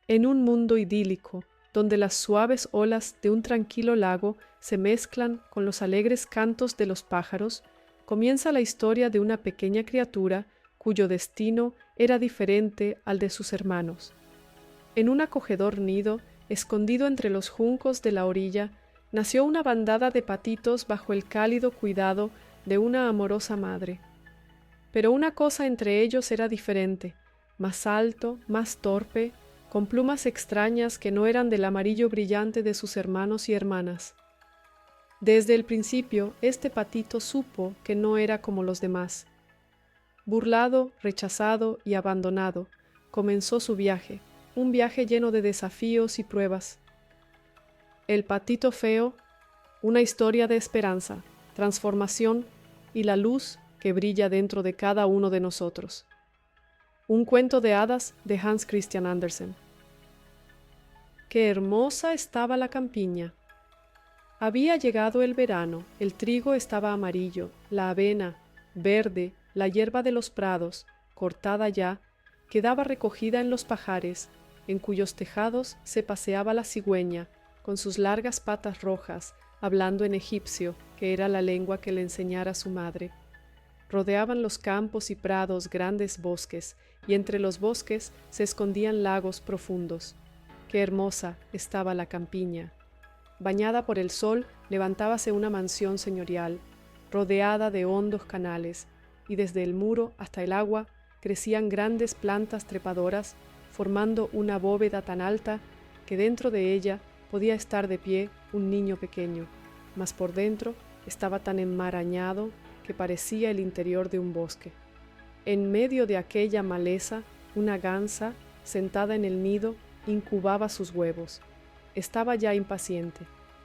En un mundo idílico, donde las suaves olas de un tranquilo lago se mezclan con los alegres cantos de los pájaros, comienza la historia de una pequeña criatura cuyo destino era diferente al de sus hermanos. En un acogedor nido, escondido entre los juncos de la orilla, nació una bandada de patitos bajo el cálido cuidado de una amorosa madre. Pero una cosa entre ellos era diferente, más alto, más torpe, con plumas extrañas que no eran del amarillo brillante de sus hermanos y hermanas. Desde el principio, este patito supo que no era como los demás. Burlado, rechazado y abandonado, comenzó su viaje, un viaje lleno de desafíos y pruebas. El patito feo, una historia de esperanza, transformación y la luz que brilla dentro de cada uno de nosotros. Un cuento de hadas de Hans Christian Andersen. Qué hermosa estaba la campiña. Había llegado el verano, el trigo estaba amarillo, la avena, verde, la hierba de los prados, cortada ya, quedaba recogida en los pajares, en cuyos tejados se paseaba la cigüeña, con sus largas patas rojas, hablando en egipcio, que era la lengua que le enseñara su madre. Rodeaban los campos y prados grandes bosques, y entre los bosques se escondían lagos profundos. Qué hermosa estaba la campiña. Bañada por el sol, levantábase una mansión señorial, rodeada de hondos canales, y desde el muro hasta el agua crecían grandes plantas trepadoras, formando una bóveda tan alta que dentro de ella podía estar de pie un niño pequeño, mas por dentro estaba tan enmarañado que parecía el interior de un bosque. En medio de aquella maleza, una gansa, sentada en el nido, incubaba sus huevos. Estaba ya impaciente,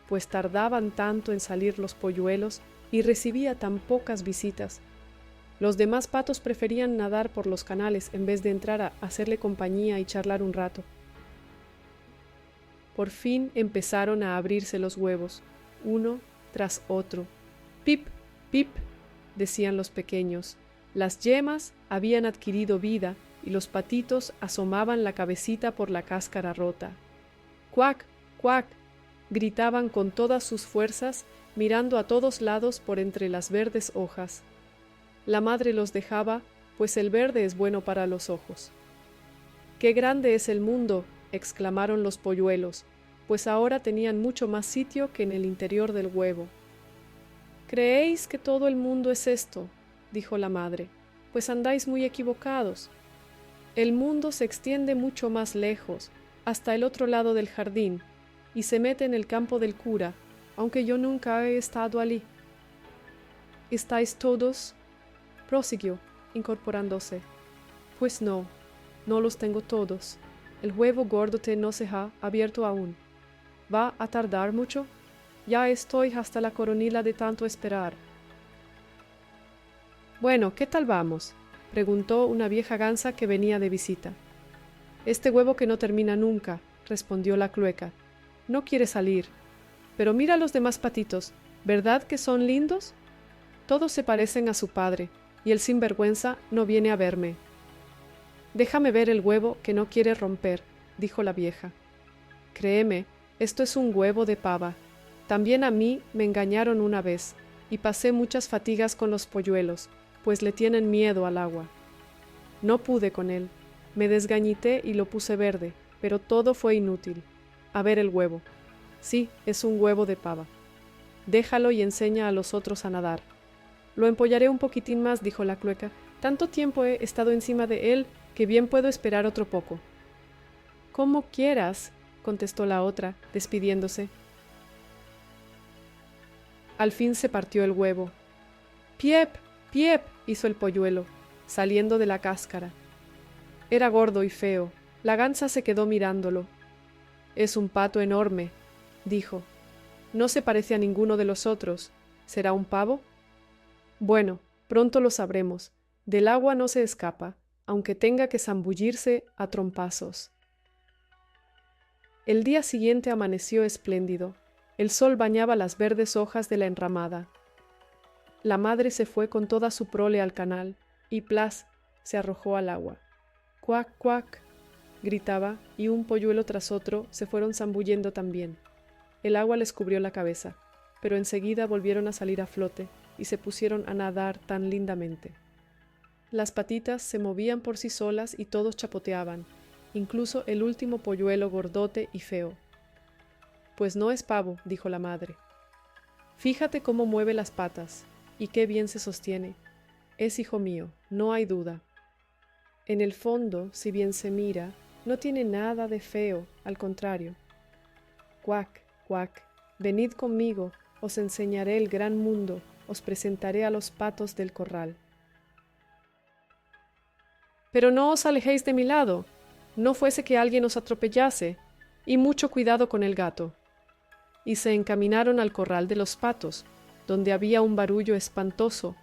pues tardaban tanto en salir los polluelos y recibía tan pocas visitas. Los demás patos preferían nadar por los canales en vez de entrar a hacerle compañía y charlar un rato. Por fin empezaron a abrirse los huevos, uno tras otro. ¡Pip, pip!, decían los pequeños. Las yemas habían adquirido vida y los patitos asomaban la cabecita por la cáscara rota. ¡Cuac, cuac!, gritaban con todas sus fuerzas, mirando a todos lados por entre las verdes hojas. La madre los dejaba, pues el verde es bueno para los ojos. ¡Qué grande es el mundo!, exclamaron los polluelos, pues ahora tenían mucho más sitio que en el interior del huevo. «¿Creéis que todo el mundo es esto?», dijo la madre, «pues andáis muy equivocados. El mundo se extiende mucho más lejos, hasta el otro lado del jardín, y se mete en el campo del cura, aunque yo nunca he estado allí». «¿Estáis todos?», prosiguió, incorporándose. «Pues no los tengo todos. El huevo gordote no se ha abierto aún. ¿Va a tardar mucho? Ya estoy hasta la coronilla de tanto esperar». «Bueno, ¿qué tal vamos?», preguntó una vieja gansa que venía de visita. «Este huevo que no termina nunca», respondió la clueca. «No quiere salir. Pero mira a los demás patitos, ¿verdad que son lindos? Todos se parecen a su padre, y el sinvergüenza no viene a verme». «Déjame ver el huevo que no quiere romper», dijo la vieja. «Créeme, esto es un huevo de pava. También a mí me engañaron una vez, y pasé muchas fatigas con los polluelos, pues le tienen miedo al agua. No pude con él, me desgañité y lo puse verde, pero todo fue inútil. A ver el huevo. Sí, es un huevo de pava. Déjalo y enseña a los otros a nadar». «Lo empollaré un poquitín más», dijo la clueca. «Tanto tiempo he estado encima de él que bien puedo esperar otro poco». «Como quieras», contestó la otra, despidiéndose. Al fin se partió el huevo. «Piep, piep», hizo el polluelo, saliendo de la cáscara. Era gordo y feo. La gansa se quedó mirándolo. «Es un pato enorme», dijo. «No se parece a ninguno de los otros. ¿Será un pavo?». «Bueno, pronto lo sabremos. Del agua no se escapa, aunque tenga que zambullirse a trompazos». El día siguiente amaneció espléndido. El sol bañaba las verdes hojas de la enramada. La madre se fue con toda su prole al canal, y plas, se arrojó al agua. «Cuac, cuac». gritaba, y un polluelo tras otro se fueron zambullendo también. El agua les cubrió la cabeza, pero enseguida volvieron a salir a flote y se pusieron a nadar tan lindamente. Las patitas se movían por sí solas y todos chapoteaban, incluso el último polluelo gordote y feo. «Pues no es pavo», dijo la madre. «Fíjate cómo mueve las patas, y qué bien se sostiene. Es hijo mío, no hay duda. En el fondo, si bien se mira, no tiene nada de feo, al contrario. Cuac, cuac, venid conmigo, os enseñaré el gran mundo, os presentaré a los patos del corral». «Pero no os alejéis de mi lado, no fuese que alguien os atropellase, y mucho cuidado con el gato». Y se encaminaron al corral de los patos, donde había un barullo espantoso,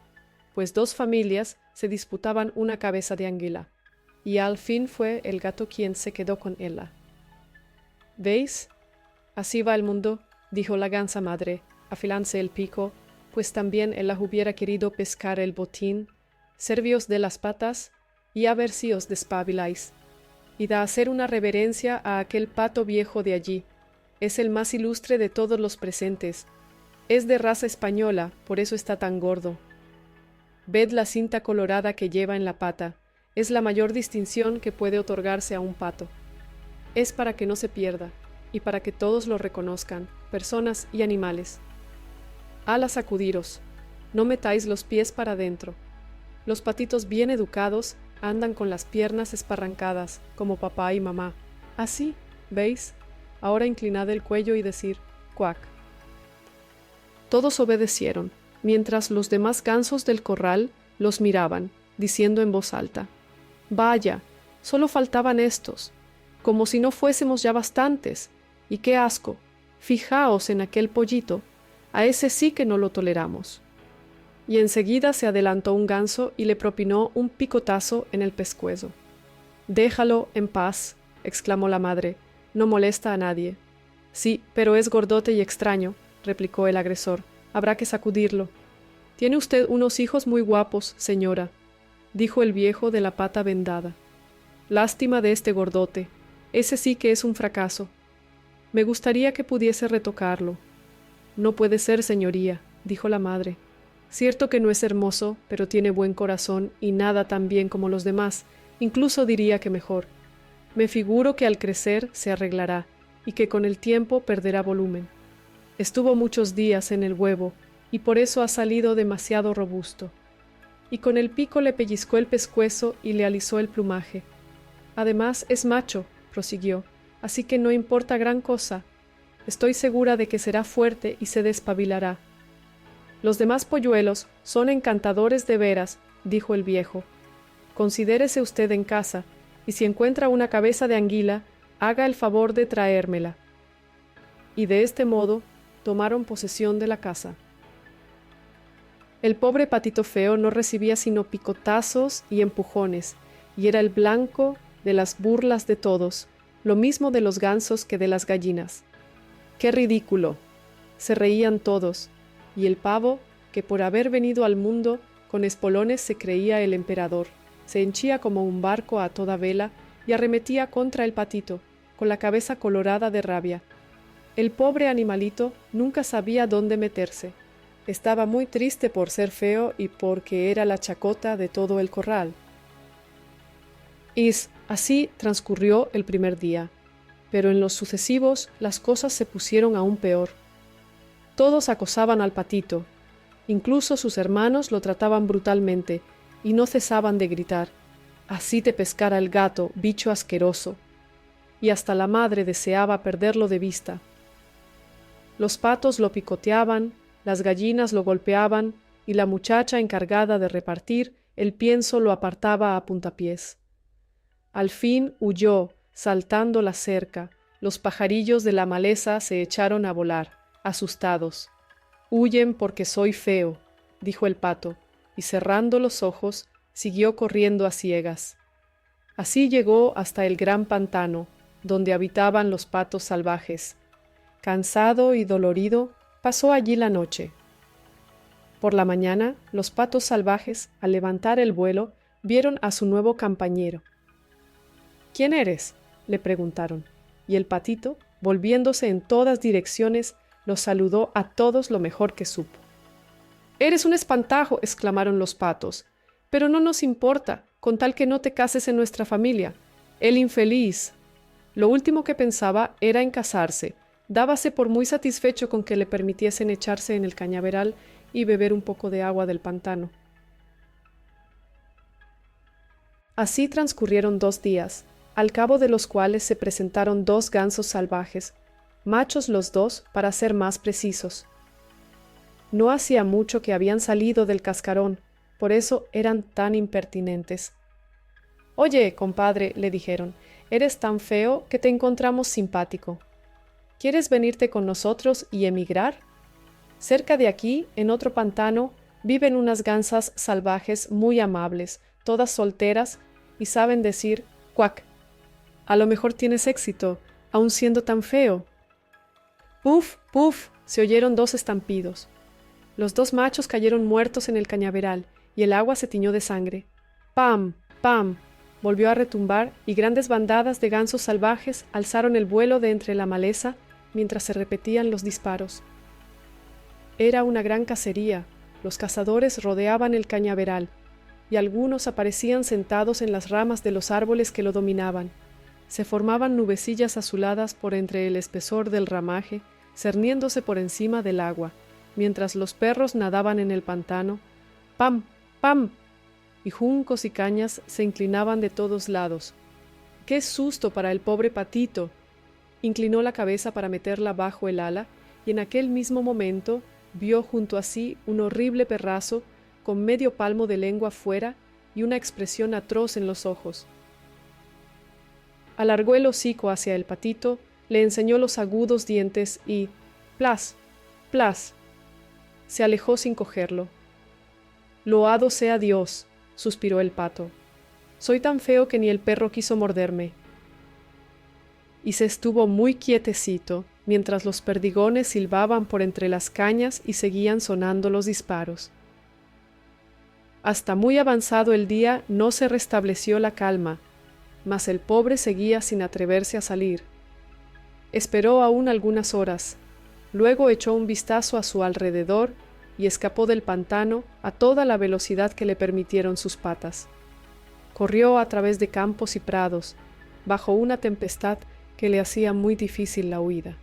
pues dos familias se disputaban una cabeza de anguila, y al fin fue el gato quien se quedó con ella. «¿Veis? Así va el mundo», dijo la gansa madre, afilándose el pico, pues también ella hubiera querido pescar el botín. «Servíos de las patas, y a ver si os despabiláis, y da hacer una reverencia a aquel pato viejo de allí. Es el más ilustre de todos los presentes. Es de raza española, por eso está tan gordo. Ved la cinta colorada que lleva en la pata. Es la mayor distinción que puede otorgarse a un pato. Es para que no se pierda, y para que todos lo reconozcan, personas y animales. Ala sacudiros, no metáis los pies para adentro. Los patitos bien educados andan con las piernas esparrancadas, como papá y mamá. Así, ¿veis? Ahora inclinad el cuello y decir, cuac. Todos obedecieron, mientras los demás gansos del corral los miraban, diciendo en voz alta, «Vaya, solo faltaban estos, como si no fuésemos ya bastantes, y qué asco, fijaos en aquel pollito, a ese sí que no lo toleramos». Y enseguida se adelantó un ganso y le propinó un picotazo en el pescuezo. «Déjalo en paz», exclamó la madre, «no molesta a nadie». «Sí, pero es gordote y extraño», replicó el agresor, «habrá que sacudirlo». «Tiene usted unos hijos muy guapos, señora», dijo el viejo de la pata vendada. «Lástima de este gordote, ese sí que es un fracaso. Me gustaría que pudiese retocarlo». «No puede ser, señoría», dijo la madre. «Cierto que no es hermoso, pero tiene buen corazón y nada tan bien como los demás, incluso diría que mejor. Me figuro que al crecer se arreglará y que con el tiempo perderá volumen. Estuvo muchos días en el huevo y por eso ha salido demasiado robusto». Y con el pico le pellizcó el pescuezo y le alisó el plumaje. «Además es macho», prosiguió, «así que no importa gran cosa. Estoy segura de que será fuerte y se despabilará». «Los demás polluelos son encantadores de veras», dijo el viejo. «Considérese usted en casa, y si encuentra una cabeza de anguila, haga el favor de traérmela». Y de este modo tomaron posesión de la casa. El pobre patito feo no recibía sino picotazos y empujones, y era el blanco de las burlas de todos, lo mismo de los gansos que de las gallinas. ¡Qué ridículo!, se reían todos, y el pavo, que por haber venido al mundo con espolones se creía el emperador, se henchía como un barco a toda vela y arremetía contra el patito, con la cabeza colorada de rabia. El pobre animalito nunca sabía dónde meterse. Estaba muy triste por ser feo y porque era la chacota de todo el corral. Y así transcurrió el primer día, pero en los sucesivos las cosas se pusieron aún peor. Todos acosaban al patito, incluso sus hermanos lo trataban brutalmente y no cesaban de gritar, «Así te pescara el gato, bicho asqueroso», y hasta la madre deseaba perderlo de vista. Los patos lo picoteaban, las gallinas lo golpeaban y la muchacha encargada de repartir el pienso lo apartaba a puntapiés. Al fin huyó, saltando la cerca. Los pajarillos de la maleza se echaron a volar, asustados. «Huyen porque soy feo», dijo el pato, y cerrando los ojos, siguió corriendo a ciegas. Así llegó hasta el gran pantano, donde habitaban los patos salvajes. Cansado y dolorido, pasó allí la noche. Por la mañana, los patos salvajes, al levantar el vuelo, vieron a su nuevo compañero. «¿Quién eres?», le preguntaron, y el patito, volviéndose en todas direcciones, los saludó a todos lo mejor que supo. «Eres un espantajo», exclamaron los patos, «pero no nos importa, con tal que no te cases en nuestra familia. El infeliz». Lo último que pensaba era en casarse. Dábase por muy satisfecho con que le permitiesen echarse en el cañaveral y beber un poco de agua del pantano. Así transcurrieron 2 días, al cabo de los cuales se presentaron 2 gansos salvajes, machos los 2 para ser más precisos. No hacía mucho que habían salido del cascarón, por eso eran tan impertinentes. «Oye, compadre», le dijeron, «eres tan feo que te encontramos simpático. ¿Quieres venirte con nosotros y emigrar? Cerca de aquí, en otro pantano, viven unas gansas salvajes muy amables, todas solteras, y saben decir cuac. A lo mejor tienes éxito, aun siendo tan feo». «Puf, puf», se oyeron 2 estampidos. Los 2 machos cayeron muertos en el cañaveral, y el agua se tiñó de sangre. «Pam, pam», volvió a retumbar, y grandes bandadas de gansos salvajes alzaron el vuelo de entre la maleza mientras se repetían los disparos. Era una gran cacería. Los cazadores rodeaban el cañaveral, y algunos aparecían sentados en las ramas de los árboles que lo dominaban. Se formaban nubecillas azuladas por entre el espesor del ramaje, cerniéndose por encima del agua, mientras los perros nadaban en el pantano. ¡Pam! ¡Pam! Y juncos y cañas se inclinaban de todos lados. ¡Qué susto para el pobre patito! Inclinó la cabeza para meterla bajo el ala, y en aquel mismo momento vio junto a sí un horrible perrazo con medio palmo de lengua fuera y una expresión atroz en los ojos. Alargó el hocico hacia el patito, le enseñó los agudos dientes y ¡plas! ¡Plas! Se alejó sin cogerlo. «Loado sea Dios», suspiró el pato. «Soy tan feo que ni el perro quiso morderme». Y se estuvo muy quietecito, mientras los perdigones silbaban por entre las cañas y seguían sonando los disparos. Hasta muy avanzado el día no se restableció la calma, mas el pobre seguía sin atreverse a salir. Esperó aún algunas horas, luego echó un vistazo a su alrededor y escapó del pantano a toda la velocidad que le permitieron sus patas. Corrió a través de campos y prados, bajo una tempestad que le hacía muy difícil la huida.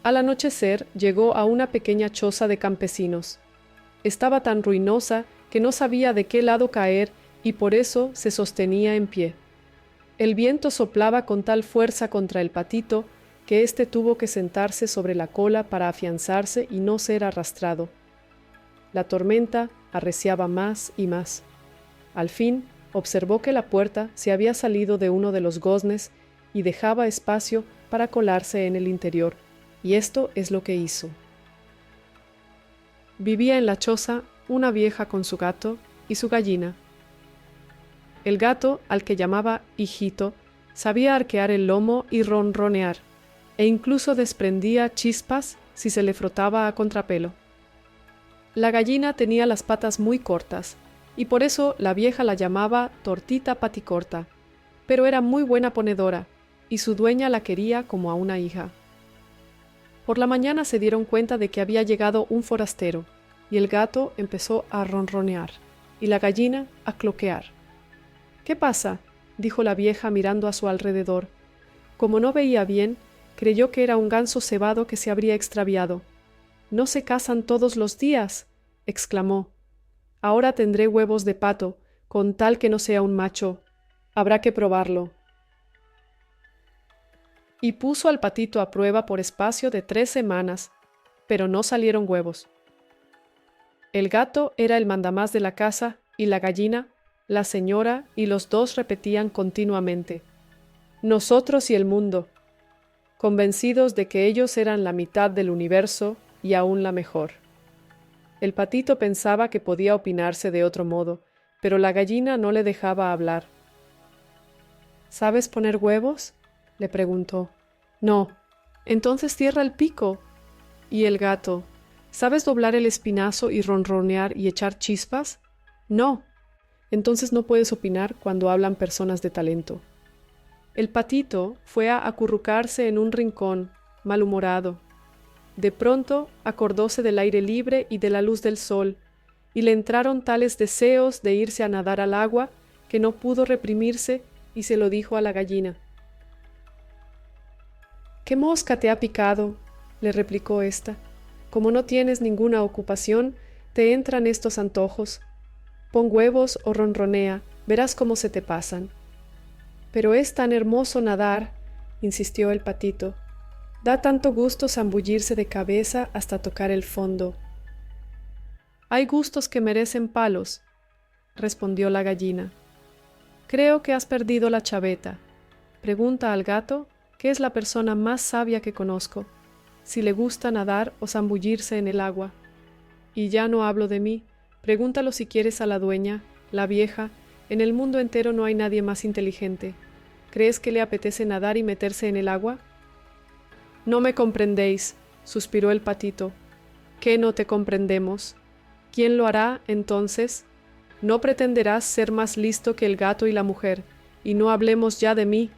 Al anochecer llegó a una pequeña choza de campesinos. Estaba tan ruinosa que no sabía de qué lado caer y por eso se sostenía en pie. El viento soplaba con tal fuerza contra el patito que éste tuvo que sentarse sobre la cola para afianzarse y no ser arrastrado. La tormenta arreciaba más y más. Al fin, observó que la puerta se había salido de uno de los goznes y dejaba espacio para colarse en el interior, y esto es lo que hizo. Vivía en la choza una vieja con su gato y su gallina. El gato, al que llamaba hijito, sabía arquear el lomo y ronronear, e incluso desprendía chispas si se le frotaba a contrapelo. La gallina tenía las patas muy cortas, y por eso la vieja la llamaba Tortita Paticorta, pero era muy buena ponedora, y su dueña la quería como a una hija. Por la mañana se dieron cuenta de que había llegado un forastero, y el gato empezó a ronronear, y la gallina a cloquear. «¿Qué pasa?», dijo la vieja mirando a su alrededor. Como no veía bien, creyó que era un ganso cebado que se habría extraviado. «¿No se casan todos los días?», exclamó. «Ahora tendré huevos de pato, con tal que no sea un macho. Habrá que probarlo». Y puso al patito a prueba por espacio de 3 semanas, pero no salieron huevos. El gato era el mandamás de la casa y la gallina, la señora, y los 2 repetían continuamente: «Nosotros y el mundo», convencidos de que ellos eran la mitad del universo y aún la mejor. El patito pensaba que podía opinarse de otro modo, pero la gallina no le dejaba hablar. «¿Sabes poner huevos?», le preguntó. «No». «Entonces cierra el pico». Y el gato: «¿Sabes doblar el espinazo y ronronear y echar chispas?». «No». «Entonces no puedes opinar cuando hablan personas de talento». El patito fue a acurrucarse en un rincón, malhumorado. De pronto acordóse del aire libre y de la luz del sol, y le entraron tales deseos de irse a nadar al agua que no pudo reprimirse y se lo dijo a la gallina. —¿Qué mosca te ha picado? —le replicó ésta. —Como no tienes ninguna ocupación, te entran estos antojos. Pon huevos o ronronea, verás cómo se te pasan. —Pero es tan hermoso nadar —insistió el patito—. Da tanto gusto zambullirse de cabeza hasta tocar el fondo. —Hay gustos que merecen palos —respondió la gallina. —Creo que has perdido la chaveta. Pregunta al gato, que es la persona más sabia que conozco, si le gusta nadar o zambullirse en el agua. Y ya no hablo de mí, pregúntalo si quieres a la dueña, la vieja. En el mundo entero no hay nadie más inteligente. ¿Crees que le apetece nadar y meterse en el agua? —No me comprendéis —suspiró el patito—. ¿Qué no te comprendemos? ¿Quién lo hará, entonces? No pretenderás ser más listo que el gato y la mujer, y no hablemos ya de mí.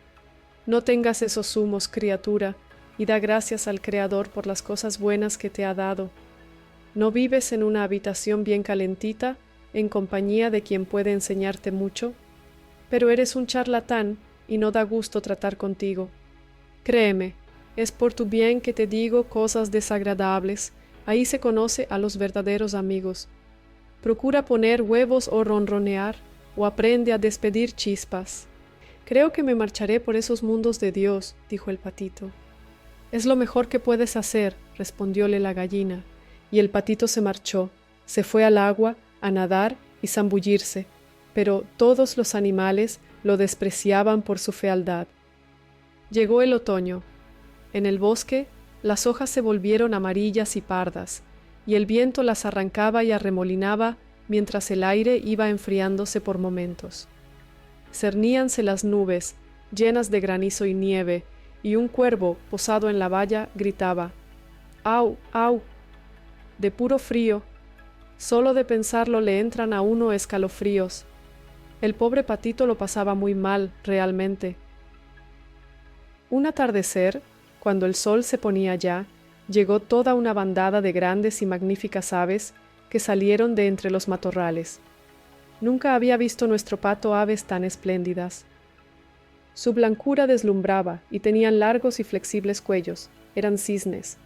No tengas esos humos, criatura, y da gracias al Creador por las cosas buenas que te ha dado. ¿No vives en una habitación bien calentita, en compañía de quien puede enseñarte mucho? Pero eres un charlatán y no da gusto tratar contigo. Créeme, es por tu bien que te digo cosas desagradables. Ahí se conoce a los verdaderos amigos. Procura poner huevos o ronronear, o aprende a despedir chispas. Creo que me marcharé por esos mundos de Dios, dijo el patito. Es lo mejor que puedes hacer, respondióle la gallina, y el patito se marchó, se fue al agua a nadar y zambullirse, pero todos los animales lo despreciaban por su fealdad. Llegó el otoño. En el bosque, las hojas se volvieron amarillas y pardas, y el viento las arrancaba y arremolinaba mientras el aire iba enfriándose por momentos. Cerníanse las nubes, llenas de granizo y nieve, y un cuervo, posado en la valla, gritaba: «¡Au, au!». De puro frío, solo de pensarlo le entran a uno escalofríos. El pobre patito lo pasaba muy mal, realmente. Un atardecer, cuando el sol se ponía ya, llegó toda una bandada de grandes y magníficas aves que salieron de entre los matorrales. Nunca había visto nuestro pato aves tan espléndidas. Su blancura deslumbraba y tenían largos y flexibles cuellos, eran cisnes.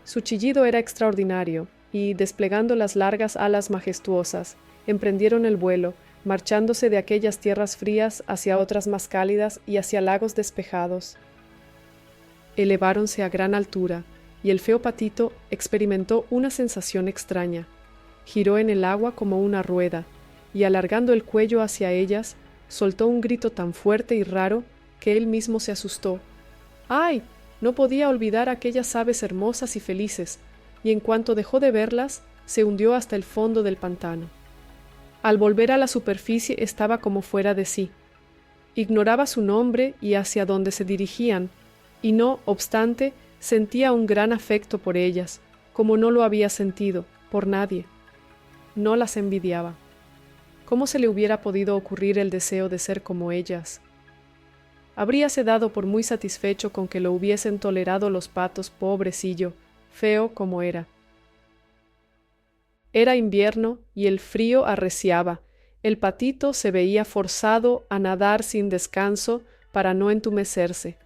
Su chillido era extraordinario y, desplegando las largas alas majestuosas, emprendieron el vuelo, marchándose de aquellas tierras frías hacia otras más cálidas y hacia lagos despejados. Eleváronse a gran altura, y el feo patito experimentó una sensación extraña. Giró en el agua como una rueda, y alargando el cuello hacia ellas, soltó un grito tan fuerte y raro que él mismo se asustó. ¡Ay! No podía olvidar aquellas aves hermosas y felices, y en cuanto dejó de verlas, se hundió hasta el fondo del pantano. Al volver a la superficie estaba como fuera de sí. Ignoraba su nombre y hacia dónde se dirigían, y no obstante, sentía un gran afecto por ellas, como no lo había sentido por nadie. No las envidiaba. ¿Cómo se le hubiera podido ocurrir el deseo de ser como ellas? Habríase dado por muy satisfecho con que lo hubiesen tolerado los patos, pobrecillo, feo como era. Era invierno y el frío arreciaba. El patito se veía forzado a nadar sin descanso para no entumecerse.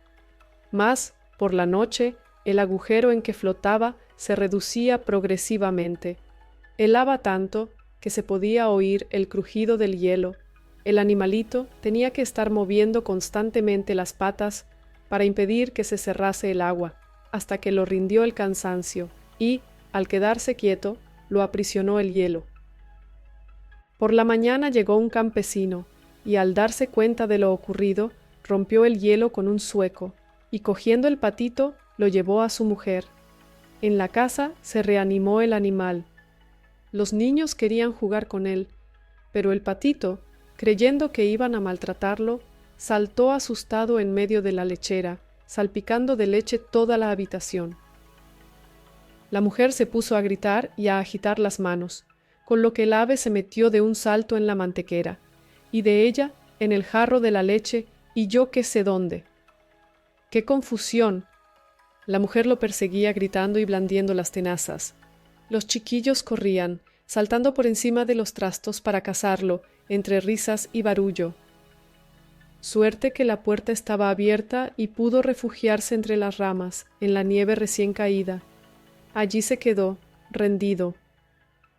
Mas, por la noche, el agujero en que flotaba se reducía progresivamente. Helaba tanto que se podía oír el crujido del hielo. El animalito tenía que estar moviendo constantemente las patas para impedir que se cerrase el agua, hasta que lo rindió el cansancio y, al quedarse quieto, lo aprisionó el hielo. Por la mañana llegó un campesino, y al darse cuenta de lo ocurrido, rompió el hielo con un zueco, y cogiendo el patito, lo llevó a su mujer. En la casa se reanimó el animal. Los niños querían jugar con él, pero el patito, creyendo que iban a maltratarlo, saltó asustado en medio de la lechera, salpicando de leche toda la habitación. La mujer se puso a gritar y a agitar las manos, con lo que el ave se metió de un salto en la mantequera, y de ella en el jarro de la leche, y yo qué sé dónde. ¡Qué confusión! La mujer lo perseguía gritando y blandiendo las tenazas. Los chiquillos corrían, saltando por encima de los trastos para cazarlo, entre risas y barullo. Suerte que la puerta estaba abierta y pudo refugiarse entre las ramas, en la nieve recién caída. Allí se quedó, rendido.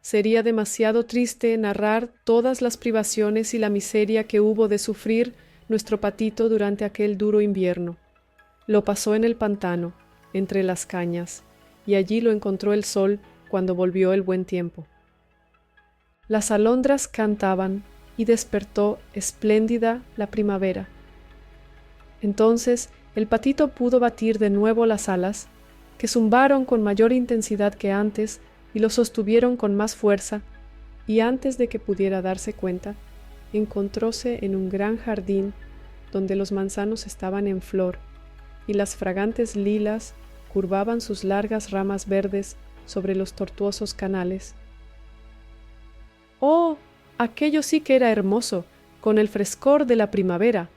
Sería demasiado triste narrar todas las privaciones y la miseria que hubo de sufrir nuestro patito durante aquel duro invierno. Lo pasó en el pantano, entre las cañas, y allí lo encontró el sol cuando volvió el buen tiempo. Las alondras cantaban y despertó espléndida la primavera. Entonces el patito pudo batir de nuevo las alas, que zumbaron con mayor intensidad que antes y lo sostuvieron con más fuerza, y antes de que pudiera darse cuenta, encontróse en un gran jardín donde los manzanos estaban en flor y las fragantes lilas curvaban sus largas ramas verdes sobre los tortuosos canales. ¡Oh! Aquello sí que era hermoso, con el frescor de la primavera.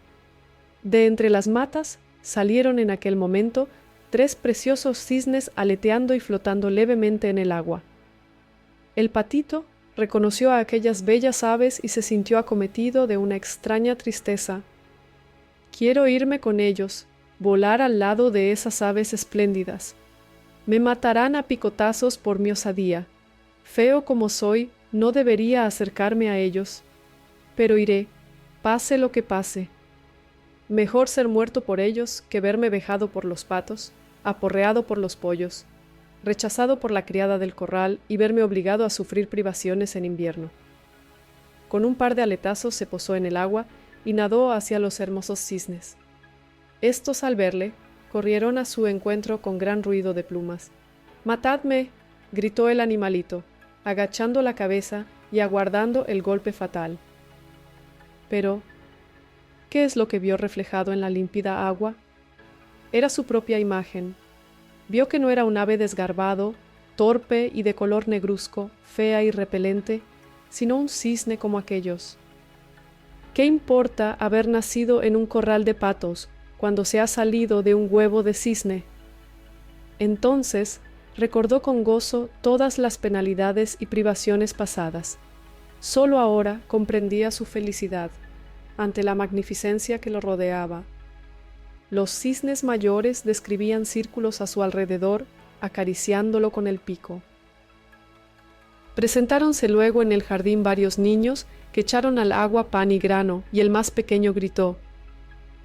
De entre las matas salieron en aquel momento 3 preciosos cisnes aleteando y flotando levemente en el agua. El patito reconoció a aquellas bellas aves y se sintió acometido de una extraña tristeza. Quiero irme con ellos, volar al lado de esas aves espléndidas. Me matarán a picotazos por mi osadía. Feo como soy, no debería acercarme a ellos, pero iré, pase lo que pase. Mejor ser muerto por ellos que verme vejado por los patos, aporreado por los pollos, rechazado por la criada del corral y verme obligado a sufrir privaciones en invierno. Con un par de aletazos se posó en el agua y nadó hacia los hermosos cisnes. Estos, al verle, corrieron a su encuentro con gran ruido de plumas. «¡Matadme!», gritó el animalito, agachando la cabeza y aguardando el golpe fatal. Pero, ¿qué es lo que vio reflejado en la límpida agua? Era su propia imagen. Vio que no era un ave desgarbado, torpe y de color negruzco, fea y repelente, sino un cisne como aquellos. ¿Qué importa haber nacido en un corral de patos cuando se ha salido de un huevo de cisne? Entonces recordó con gozo todas las penalidades y privaciones pasadas. Solo ahora comprendía su felicidad ante la magnificencia que lo rodeaba. Los cisnes mayores describían círculos a su alrededor, acariciándolo con el pico. Presentáronse luego en el jardín varios niños que echaron al agua pan y grano, y el más pequeño gritó: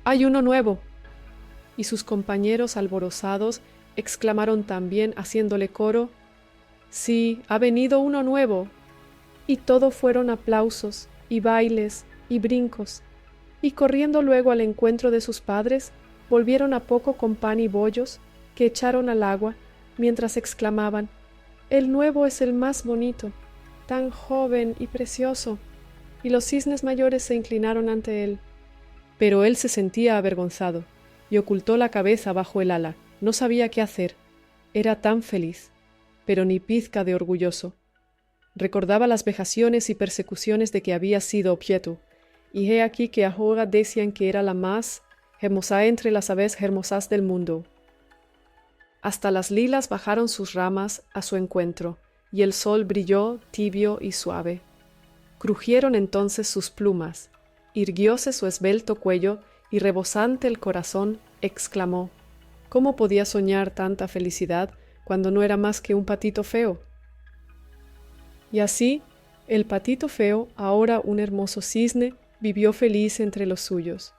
«¡Hay uno nuevo!». Y sus compañeros alborozados exclamaron también haciéndole coro: «Sí, ha venido uno nuevo». Y todo fueron aplausos, y bailes, y brincos, y corriendo luego al encuentro de sus padres, volvieron a poco con pan y bollos, que echaron al agua, mientras exclamaban: «El nuevo es el más bonito, tan joven y precioso», y los cisnes mayores se inclinaron ante él. Pero él se sentía avergonzado, y ocultó la cabeza bajo el ala. No sabía qué hacer. Era tan feliz, pero ni pizca de orgulloso. Recordaba las vejaciones y persecuciones de que había sido objeto, y he aquí que ahora decían que era la más hermosa entre las aves hermosas del mundo. Hasta las lilas bajaron sus ramas a su encuentro, y el sol brilló tibio y suave. Crujieron entonces sus plumas, irguióse su esbelto cuello, y rebosante el corazón, exclamó: «¿Cómo podía soñar tanta felicidad cuando no era más que un patito feo?». Y así, el patito feo, ahora un hermoso cisne, vivió feliz entre los suyos.